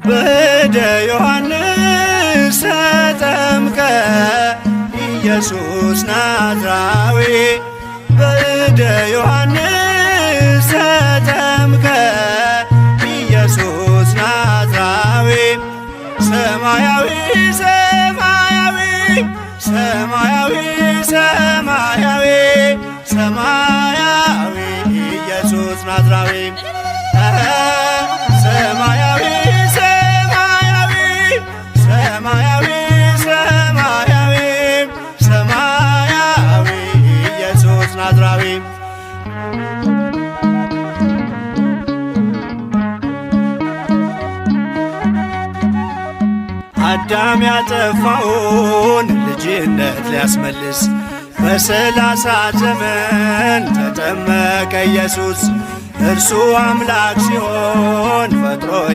በእደ ዮሐንስ ተጠምቀ ኢየሱስ ናዝራዊ በእደ ዮሐንስ ተጠምቀ ኢየሱስ ናዝራዊ ሰማያዊ ሰማያዊ ሰማያዊ ሰማያዊ ሰማያዊ ኢየሱስ ናዝራዊ ሰማያዊ ሰማያዊ ሰማያዊ ሰማያዊ ሰማያዊ ኢየሱስ ናዝራዊ አዳም ያጠፋውን ልጅነት ሊያስመልስ በ30 ዘመን ተጠመቀ ኢየሱስ እርሱ አምላክ ሲሆን ፈጥሮ